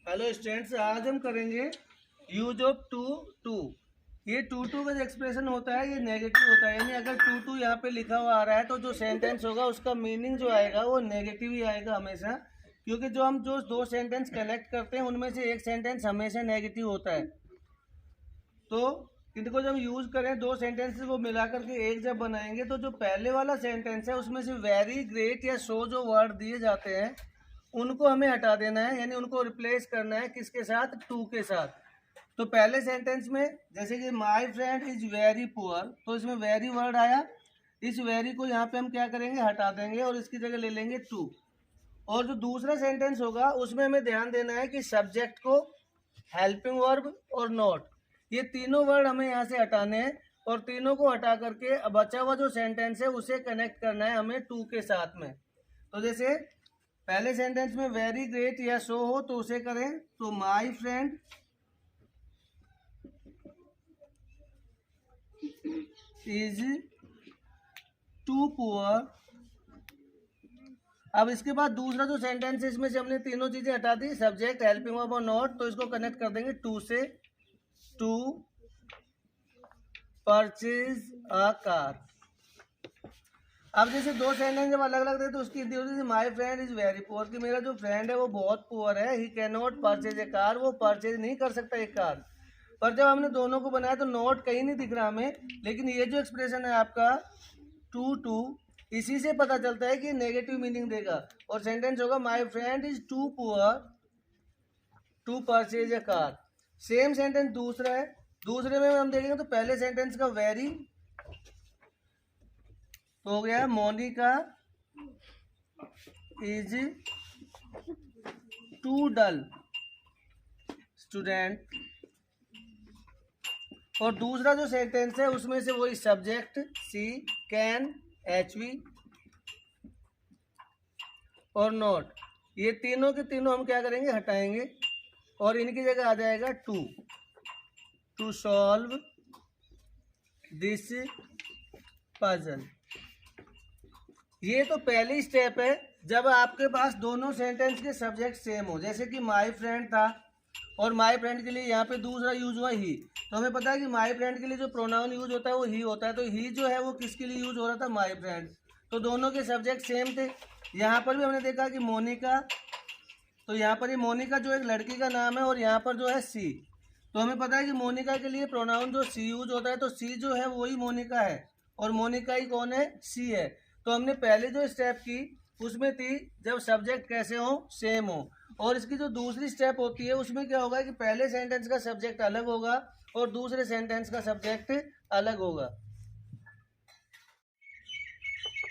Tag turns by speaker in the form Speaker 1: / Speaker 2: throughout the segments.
Speaker 1: Hello students, आज हम करेंगे यूज ऑफ टू टू। ये टू का जो एक्सप्रेशन होता है ये नेगेटिव होता है, यानी अगर टू यहाँ पे लिखा हुआ आ रहा है तो जो सेंटेंस होगा उसका मीनिंग जो आएगा वो नेगेटिव ही आएगा हमेशा, क्योंकि हम जो दो सेंटेंस कनेक्ट करते हैं उनमें से एक सेंटेंस हमेशा नेगेटिव होता है। तो इनको जब यूज करें दो सेंटेंसेस को मिला करके एक जब बनाएंगे तो जो पहले वाला सेंटेंस है उसमें से वेरी ग्रेट या सो जो वर्ड दिए जाते हैं उनको हमें हटा देना है, यानी उनको रिप्लेस करना है किसके साथ, टू के साथ। तो पहले सेंटेंस में जैसे कि my friend is very poor, तो इसमें वेरी वर्ड आया, इस वेरी को यहाँ पे हम क्या करेंगे, हटा देंगे और इसकी जगह ले लेंगे टू। और जो दूसरा सेंटेंस होगा उसमें हमें ध्यान देना है कि सब्जेक्ट को, हेल्पिंग वर्ब और नॉट, ये तीनों वर्ड हमें यहाँ से हटाने हैं और तीनों को हटा करके बचा हुआ जो सेंटेंस है उसे कनेक्ट करना है हमें टू के साथ में। तो जैसे पहले सेंटेंस में वेरी ग्रेट या सो हो तो उसे करें, तो my friend is too poor. अब इसके बाद दूसरा जो सेंटेंस है इसमें से हमने तीनों चीजें हटा दी, सब्जेक्ट, हेल्पिंग वर्ब और नॉट, तो इसको कनेक्ट कर देंगे टू से, टू परचेज अ कार। अब जैसे दो सेंटेंस जब अलग अलग थे तो उसकी हिंदी होती थी my friend is very poor, कि मेरा जो फ्रेंड है वो बहुत पुअर है, he can not purchase a car, वो परचेज नहीं कर सकता एक कार। पर जब हमने दोनों को बनाया तो नॉट कहीं नहीं दिख रहा हमें, लेकिन ये जो एक्सप्रेशन है आपका टू टू, इसी से पता चलता है कि नेगेटिव मीनिंग देगा और सेंटेंस होगा my friend is too poor to purchase a car. Same sentence दूसरा है, दूसरे में हम देखेंगे तो पहले सेंटेंस का वेरी तो हो गया Monica is too dull student, और दूसरा जो सेंटेंस है उसमें से वही सब्जेक्ट सी, कैन एचवी और नॉट, ये तीनों के तीनों हम क्या करेंगे, हटाएंगे और इनकी जगह आ जाएगा to, to solve this puzzle. ये तो पहली स्टेप है जब आपके पास दोनों सेंटेंस के सब्जेक्ट सेम हो, जैसे कि माय फ्रेंड था और माय फ्रेंड के लिए यहाँ पे दूसरा यूज हुआ ही, तो हमें पता है कि माय फ्रेंड के लिए जो प्रोनाउन यूज होता है वो ही होता है, तो ही जो है वो किसके लिए यूज हो रहा था, माय फ्रेंड। तो दोनों के सब्जेक्ट सेम थे। यहाँ पर भी हमने देखा कि मोनिका, तो यहाँ पर ये मोनिका जो एक लड़की का नाम है और यहाँ पर जो है सी, तो हमें पता है कि मोनिका के लिए प्रोनाउन जो सी यूज होता है, तो सी जो है वही मोनिका है और मोनिका ही कौन है, सी है। तो हमने पहले जो स्टेप की उसमें थी जब सब्जेक्ट कैसे हो, सेम हो, और इसकी जो दूसरी स्टेप होती है उसमें क्या होगा कि पहले सेंटेंस का सब्जेक्ट अलग होगा और दूसरे सेंटेंस का सब्जेक्ट अलग होगा।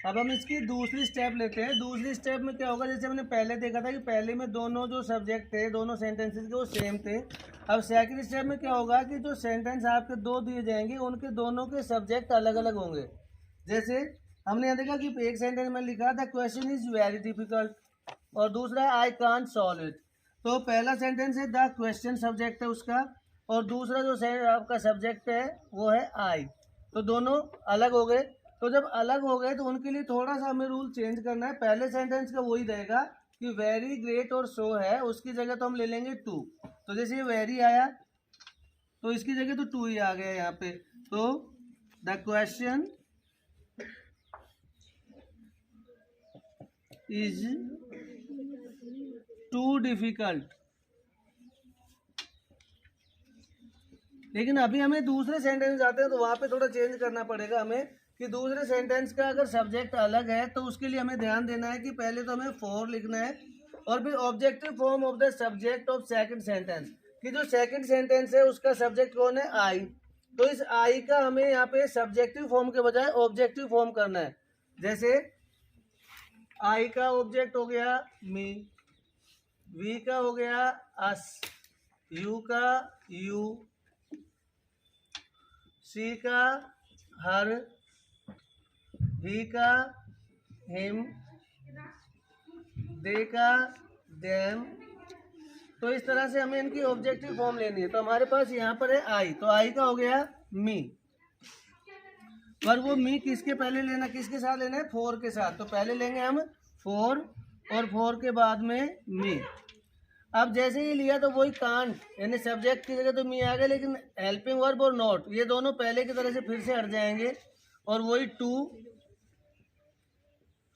Speaker 1: अब हम इसकी दूसरी स्टेप लेते हैं। दूसरी स्टेप में क्या होगा, जैसे हमने पहले देखा था कि पहले में दोनों जो सब्जेक्ट थे दोनों सेंटेंसेस के वो सेम थे। अब सेकंड स्टेप में क्या होगा कि जो सेंटेंस आपके दो दिए जाएंगे उनके दोनों के सब्जेक्ट अलग अलग होंगे। जैसे हमने यहाँ देखा कि एक सेंटेंस में लिखा था क्वेश्चन इज वेरी डिफिकल्ट और दूसरा है आई कांट सॉल्व इट। तो पहला सेंटेंस है द क्वेश्चन सब्जेक्ट है उसका और दूसरा जो आपका सब्जेक्ट है वो है आई, तो दोनों अलग हो गए। तो जब अलग हो गए तो उनके लिए थोड़ा सा हमें रूल चेंज करना है। पहले सेंटेंस का वही रहेगा कि वेरी ग्रेट और सो है, उसकी जगह तो हम ले लेंगे टू। तो जैसे ये वेरी आया तो इसकी जगह तो टू ही आ गया यहाँ पे, तो the question is too difficult. लेकिन अभी हमें दूसरे सेंटेंस जाते हैं तो वहां पे थोड़ा चेंज करना पड़ेगा हमें कि दूसरे सेंटेंस का अगर सब्जेक्ट अलग है तो उसके लिए हमें ध्यान देना है कि पहले तो हमें फॉर लिखना है और फिर objective form of the subject of second sentence, कि जो सेकंड सेंटेंस है उसका सब्जेक्ट कौन है, आई। तो इस आई का हमें यहाँ पे सब्जेक्टिव फॉर्म के बजाय ऑब्जेक्टिव फॉर्म करना है। जैसे आई का ऑब्जेक्ट हो गया मी, वी का हो गया अस, यू का यू, सी का हर, ही का हिम, दे का देम। तो इस तरह से हमें इनकी ऑब्जेक्टिव फॉर्म लेनी है। तो हमारे पास यहाँ पर है आई, तो आई का हो गया मी, पर वो मी किसके पहले लेना, किसके साथ लेना है, फोर के साथ। तो पहले लेंगे हम फोर और फोर के बाद में मी। अब जैसे ही लिया तो वही कांट, यानी सब्जेक्ट की जगह तो मी आ गया, लेकिन हेल्पिंग वर्ब और नॉट ये दोनों पहले की तरह से फिर से हट जाएंगे और वही टू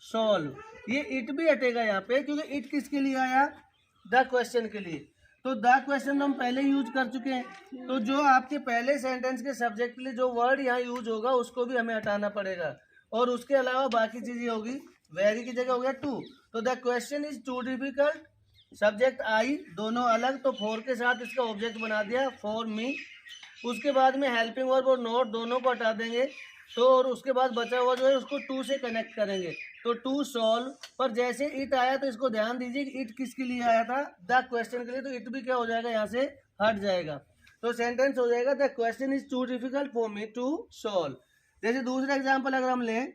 Speaker 1: सॉल्व, ये इट भी हटेगा यहाँ पे, क्योंकि इट किसके लिए आया, द क्वेश्चन के लिए। तो द क्वेश्चन हम पहले यूज कर चुके हैं, तो जो आपके पहले सेंटेंस के सब्जेक्ट के लिए जो वर्ड यहाँ यूज होगा उसको भी हमें हटाना पड़ेगा, और उसके अलावा बाकी चीजें होगी, वेरी की जगह हो गया टू, तो the question is too difficult, subject I दोनों अलग, तो फॉर के साथ इसका ऑब्जेक्ट बना दिया फॉर मी। उसके बाद में हेल्पिंग वर्ब और नोट दोनों को हटा देंगे, तो और उसके बाद बचा हुआ जो है उसको टू से कनेक्ट करेंगे, तो टू सॉल्व। पर जैसे इट आया तो इसको ध्यान दीजिए कि इट किसके लिए आया था, द क्वेश्चन के लिए, तो इट भी क्या हो जाएगा, यहाँ से हट जाएगा, तो सेंटेंस हो जाएगा the question is too difficult for me to solve. जैसे दूसरा एग्जाम्पल अगर हम लें,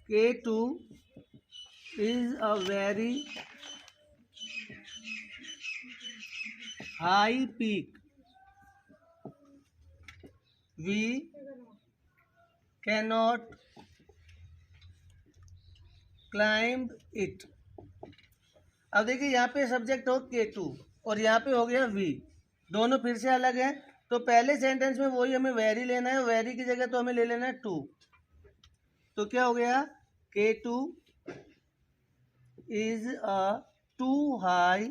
Speaker 1: K2 is a very high peak. We cannot climb it. अब देखिए यहाँ पे सब्जेक्ट हो K2 और यहाँ पे हो गया V, दोनों फिर से अलग हैं, तो पहले सेंटेंस में वही हमें वेरी लेना है, वेरी की जगह तो हमें ले लेना है टू, तो क्या हो गया, K2 is a too high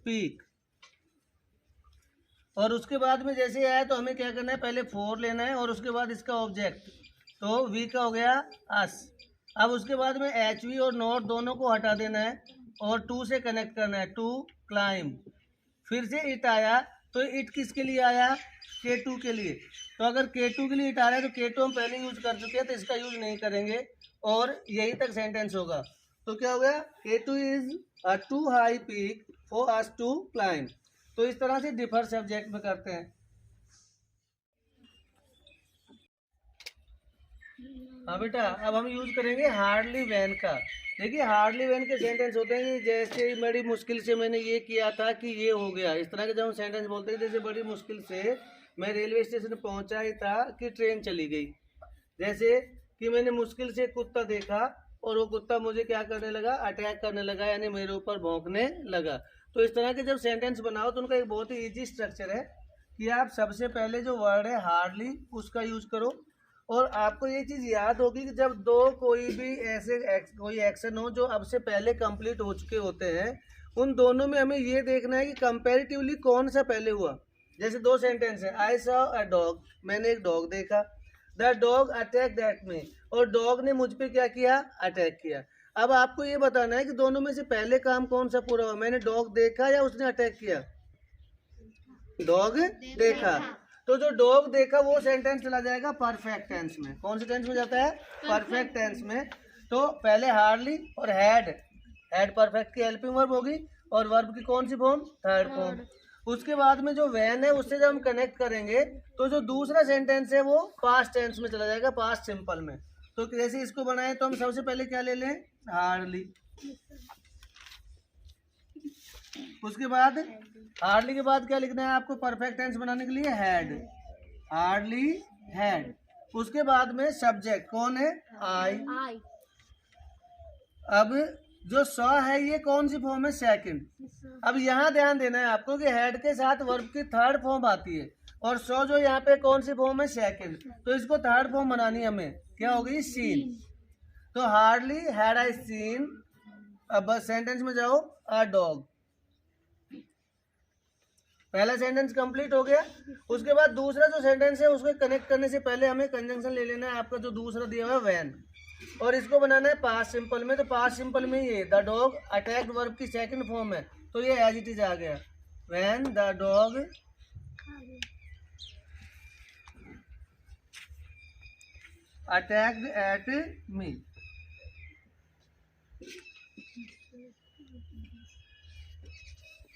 Speaker 1: peak। और उसके बाद में जैसे आया तो हमें क्या करना है, पहले फोर लेना है और उसके बाद इसका ऑब्जेक्ट, तो वी का हो गया अस। अब उसके बाद में एच वी और नॉट दोनों को हटा देना है और टू से कनेक्ट करना है, टू क्लाइम। फिर से इट आया, तो इट किसके लिए आया, K2 के लिए, तो अगर K2 के लिए इट आ रहा है तो K2 हम पहले यूज कर चुके हैं, तो इसका यूज नहीं करेंगे और यहीं तक सेंटेंस होगा। तो क्या हो गया, K2 is a too high peak for us to climb. तो इस तरह से डिफर सब्जेक्ट में करते हैं। हाँ बेटा, अब हम यूज करेंगे हार्डली वैन का। देखिए हार्डली वैन के सेंटेंस होते हैं कि जैसे बड़ी मुश्किल से मैंने ये किया था कि ये हो गया, इस तरह के जब हम सेंटेंस बोलते हैं, जैसे बड़ी मुश्किल से मैं रेलवे स्टेशन पहुंचा ही था कि ट्रेन चली गई, जैसे कि मैंने मुश्किल से कुत्ता देखा और वो कुत्ता मुझे क्या करने लगा, अटैक करने लगा, यानी मेरे ऊपर भौंकने लगा। तो इस तरह के जब सेंटेंस बनाओ तो उनका एक बहुत ही ईजी स्ट्रक्चर है कि आप सबसे पहले जो वर्ड है हार्डली उसका यूज करो, और आपको ये चीज़ याद होगी कि जब दो कोई भी ऐसे कोई एक्शन हो जो अब से पहले कंप्लीट हो चुके होते हैं, उन दोनों में हमें ये देखना है कि कंपैरेटिवली कौन सा पहले हुआ। जैसे दो सेंटेंस है, आई सॉ अ डॉग, मैंने एक डॉग देखा, the dog attack that me, और डॉग ने मुझ पे क्या किया, अटैक किया। अब आपको ये बताना है कि दोनों में से पहले काम कौन सा पूरा हुआ, मैंने डॉग देखा या उसने अटैक किया, डॉग देखा। तो जो डॉग देखा वो सेंटेंस चला जाएगा परफेक्ट टेंस में। कौन से टेंस में जाता है, परफेक्ट टेंस में। तो पहले हार्डली और हैड, हैड परफेक्ट की हेल्पिंग वर्ब होगी और वर्ब की कौन सी फॉर्म, थर्ड फॉर्म। उसके बाद में जो वैन है उससे जब हम कनेक्ट करेंगे तो जो दूसरा सेंटेंस है वो पास्ट टेंस में चला जाएगा, पास्ट सिंपल में। तो जैसे इसको बनाए तो हम सबसे पहले क्या ले लें, हार्डली। उसके बाद हार्डली के बाद क्या लिखना है आपको परफेक्ट टेंस बनाने के लिए, हैड, हार्डली हैड। उसके बाद में सब्जेक्ट कौन है, आई। अब जो सॉ है ये कौन सी फॉर्म है, सेकंड। अब यहाँ ध्यान देना है आपको कि हेड के साथ वर्ब की थर्ड फॉर्म आती है और सॉ जो यहाँ पे कौन सी फॉर्म है, सेकंड, तो इसको थर्ड फॉर्म बनानी हमें, क्या होगी, सीन। तो हार्डली हैड आई सीन। अब बस सेंटेंस में जाओ, अ डॉग, पहला सेंटेंस कंप्लीट हो गया। उसके बाद दूसरा जो सेंटेंस है उसको कनेक्ट करने से पहले हमें कंजंक्शन ले लेना है आपका जो दूसरा दिया हुआ है वैन, और इसको बनाना है पास्ट सिंपल में। तो पास्ट सिंपल में ये द डॉग अटैक्ड वर्ब की सेकंड फॉर्म है, तो ये एज इट इज आ गया, when the dog attacked at me.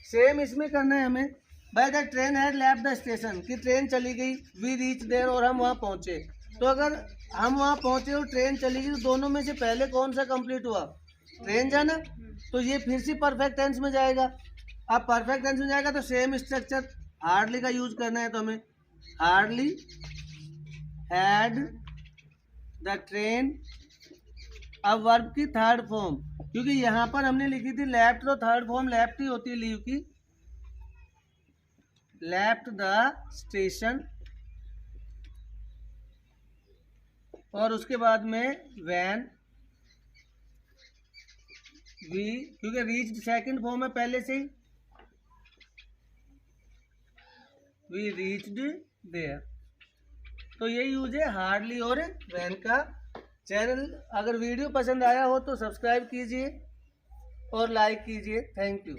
Speaker 1: Same इसमें करना है हमें, by the train had left the station, कि ट्रेन चली गई, वी रीच देयर, और हम वहाँ पहुँचे। तो अगर हम वहाँ पहुँचे और ट्रेन चली गई तो दोनों में से पहले कौन सा कंप्लीट हुआ, ट्रेन जाना, तो ये फिर से परफेक्ट टेंस में जाएगा। अब परफेक्ट टेंस में जाएगा तो सेम स्ट्रक्चर हार्डली का यूज करना है, तो हमें हार्डली हैड द ट्रेन अब वर्ब की थर्ड फॉर्म, क्योंकि यहाँ पर हमने लिखी थी लेफ्ट, तो थर्ड फॉर्म लेफ्ट ही होती है लीव की। लेफ्ट द स्टेशन, और उसके बाद में वैन वी, क्योंकि रीच सेकंड फॉर्म है पहले से ही, वी रीच्ड देयर। तो ये यूज है हार्डली और वैन का। चैनल अगर वीडियो पसंद आया हो तो सब्सक्राइब कीजिए और लाइक कीजिए। Thank you.